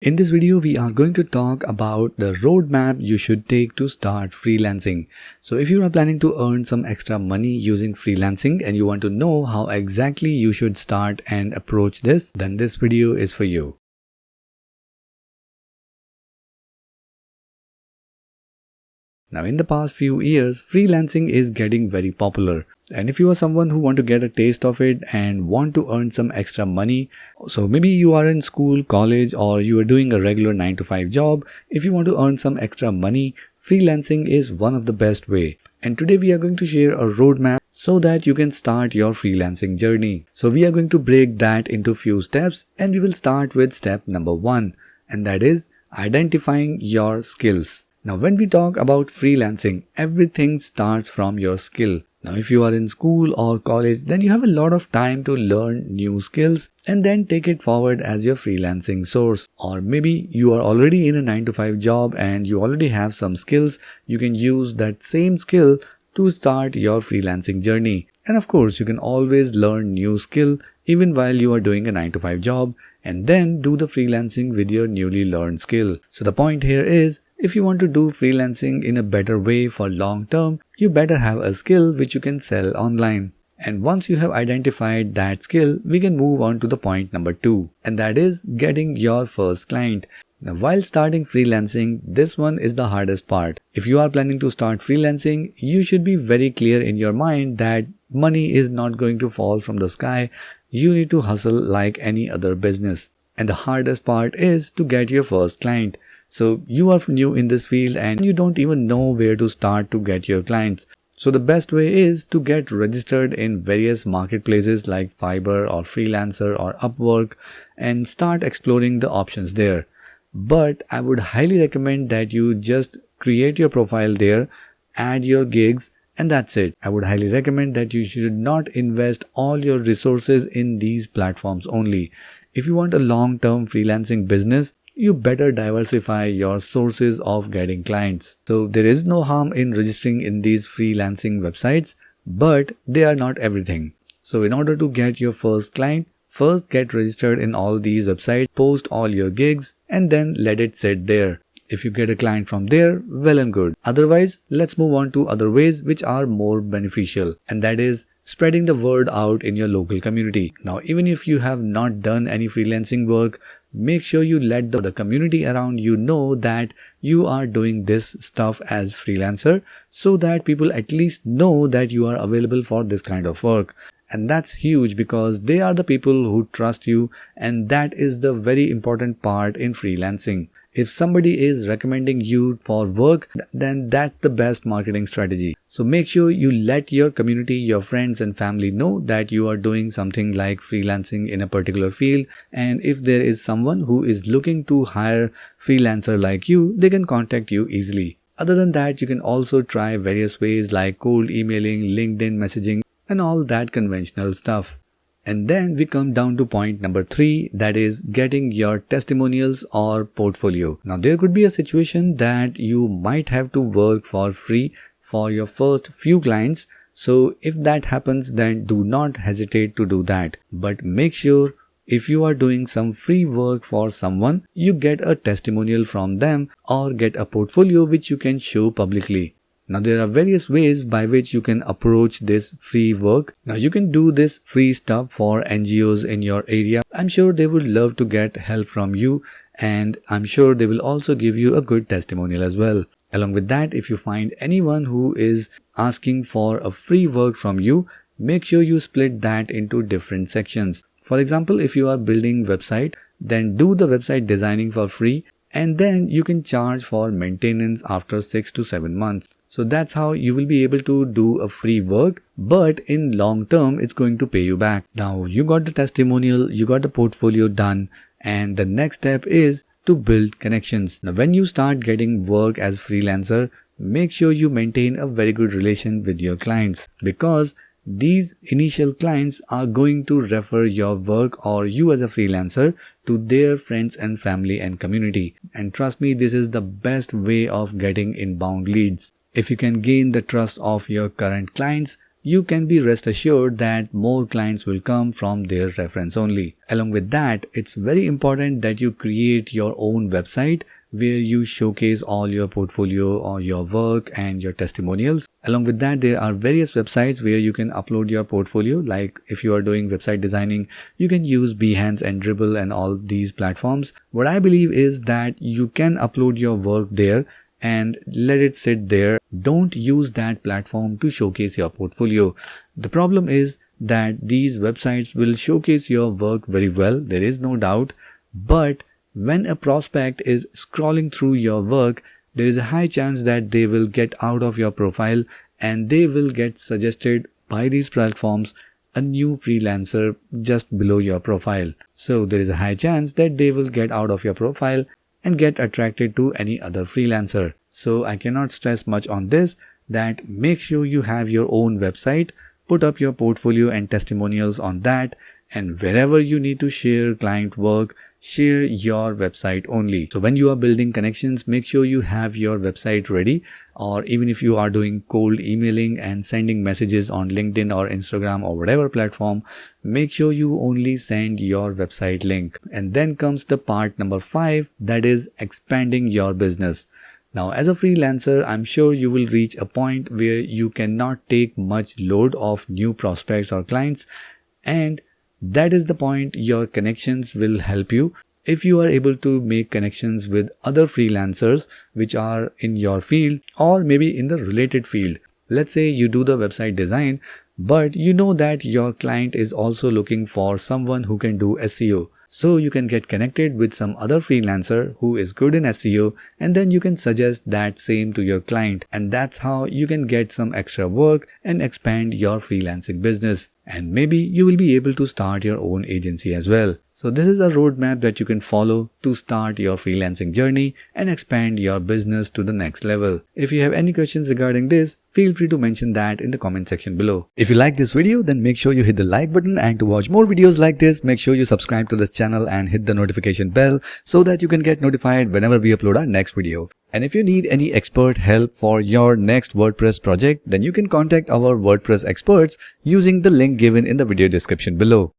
In this video, we are going to talk about the roadmap you should take to start freelancing. So if you are planning to earn some extra money using freelancing and you want to know how exactly you should start and approach this, then this video is for you. Now, in the past few years, freelancing is getting very popular. And if you are someone who want to get a taste of it and want to earn some extra money, so maybe you are in school, college, or you are doing a regular 9 to 5 job, if you want to earn some extra money, freelancing is one of the best way. And today we are going to share a roadmap so that you can start your freelancing journey. So we are going to break that into few steps, and we will start with step number 1, and that is identifying your skills. Now, when we talk about freelancing, everything starts from your skill. Now, if you are in school or college, then you have a lot of time to learn new skills and then take it forward as your freelancing source. Or maybe you are already in a 9 to 5 job and you already have some skills. You can use that same skill to start your freelancing journey. And of course, you can always learn new skill even while you are doing a 9 to 5 job and then do the freelancing with your newly learned skill. So the point here is, if you want to do freelancing in a better way for long term, you better have a skill which you can sell online. And once you have identified that skill, we can move on to the point number 2, and that is getting your first client. Now, while starting freelancing, this one is the hardest part. If you are planning to start freelancing, you should be very clear in your mind that money is not going to fall from the sky. You need to hustle like any other business. And the hardest part is to get your first client. So you are new in this field and you don't even know where to start to get your clients. So the best way is to get registered in various marketplaces like Fiverr or Freelancer or Upwork and start exploring the options there. But I would highly recommend that you just create your profile there, add your gigs, and that's it. I would highly recommend that you should not invest all your resources in these platforms only. If you want a long-term freelancing business, you better diversify your sources of getting clients. So there is no harm in registering in these freelancing websites, but they are not everything. So in order to get your first client, first get registered in all these websites, post all your gigs, and then let it sit there. If you get a client from there, well and good. Otherwise, let's move on to other ways which are more beneficial, and that is spreading the word out in your local community. Now, even if you have not done any freelancing work, make sure you let the community around you know that you are doing this stuff as freelancer so that people at least know that you are available for this kind of work. And that's huge because they are the people who trust you, and that is the very important part in freelancing. If somebody is recommending you for work, then that's the best marketing strategy. So make sure you let your community, your friends and family know that you are doing something like freelancing in a particular field. And if there is someone who is looking to hire freelancer like you, they can contact you easily. Other than that, you can also try various ways like cold emailing, LinkedIn messaging, and all that conventional stuff. And then we come down to point number 3, that is getting your testimonials or portfolio. Now, there could be a situation that you might have to work for free for your first few clients. So if that happens, then do not hesitate to do that. But make sure if you are doing some free work for someone, you get a testimonial from them or get a portfolio which you can show publicly. Now, there are various ways by which you can approach this free work. Now, you can do this free stuff for NGOs in your area. I'm sure they would love to get help from you, and I'm sure they will also give you a good testimonial as well. Along with that, if you find anyone who is asking for a free work from you, make sure you split that into different sections. For example, if you are building website, then do the website designing for free, and then you can charge for maintenance after 6 to 7 months. So that's how you will be able to do a free work, but in long term, it's going to pay you back. Now, you got the testimonial, you got the portfolio done, and the next step is to build connections. Now, when you start getting work as freelancer, make sure you maintain a very good relation with your clients, because these initial clients are going to refer your work or you as a freelancer to their friends and family and community. And trust me, this is the best way of getting inbound leads. If you can gain the trust of your current clients, you can be rest assured that more clients will come from their reference only. Along with that, it's very important that you create your own website where you showcase all your portfolio or your work and your testimonials. Along with that, there are various websites where you can upload your portfolio. Like if you are doing website designing, you can use Behance and Dribbble and all these platforms. What I believe is that you can upload your work there and let it sit there. Don't use that platform to showcase your portfolio. The problem is that these websites will showcase your work very well, there is no doubt, but when a prospect is scrolling through your work, there is a high chance that they will get out of your profile and they will get suggested by these platforms a new freelancer just below your profile. So there is a high chance that they will get out of your profile and get attracted to any other freelancer. So I cannot stress much on this, that make sure you have your own website, put up your portfolio and testimonials on that, and wherever you need to share client work, share your website only. So when you are building connections, make sure you have your website ready, or even if you are doing cold emailing and sending messages on LinkedIn or Instagram or whatever platform, make sure you only send your website link. And then comes the part number 5, that is expanding your business. Now, as a freelancer, I'm sure you will reach a point where you cannot take much load of new prospects or clients, and that is the point your connections will help you. If you are able to make connections with other freelancers which are in your field or maybe in the related field. Let's say you do the website design, but you know that your client is also looking for someone who can do SEO. So you can get connected with some other freelancer who is good in SEO, and then you can suggest that same to your client, and that's how you can get some extra work and expand your freelancing business. And maybe you will be able to start your own agency as well. So this is a roadmap that you can follow to start your freelancing journey and expand your business to the next level. If you have any questions regarding this, feel free to mention that in the comment section below. If you like this video, then make sure you hit the like button, and to watch more videos like this, make sure you subscribe to this channel and hit the notification bell so that you can get notified whenever we upload our next video. And if you need any expert help for your next WordPress project, then you can contact our WordPress experts using the link given in the video description below.